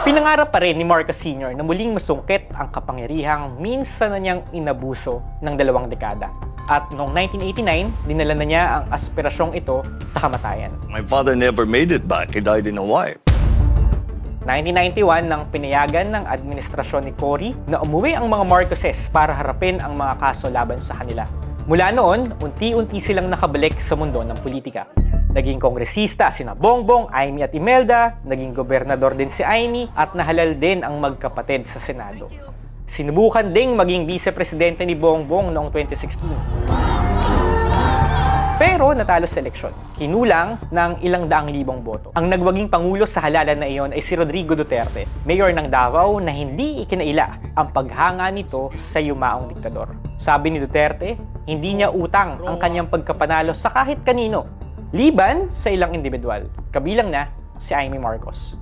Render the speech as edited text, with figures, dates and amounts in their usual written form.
Pinangarap pa rin ni Marcos Sr. na muling masungkit ang kapangyarihang minsan na niyang inabuso ng 2 dekada. At noong 1989, dinala na niya ang aspirasyong ito sa kamatayan. My father never made it back. He died in Hawaii. 1991 nang pinayagan ng administrasyon ni Cory na umuwi ang mga Marcoses para harapin ang mga kaso laban sa kanila. Mula noon, unti-unti silang nakabalik sa mundo ng politika. Naging kongresista sina Bongbong, Amy at Imelda, naging gobernador din si Amy at nahalal din ang magkapatid sa Senado. Sinubukan ding maging vice-presidente ni Bongbong noong 2016. Pero natalo sa eleksyon, kinulang ng ilang daang libong boto. Ang nagwaging pangulo sa halalan na iyon ay si Rodrigo Duterte, mayor ng Davao na hindi ikinaila ang paghanga nito sa yumaong diktador. Sabi ni Duterte, hindi niya utang ang kanyang pagkapanalo sa kahit kanino, liban sa ilang individual, kabilang na si Amy Marcos.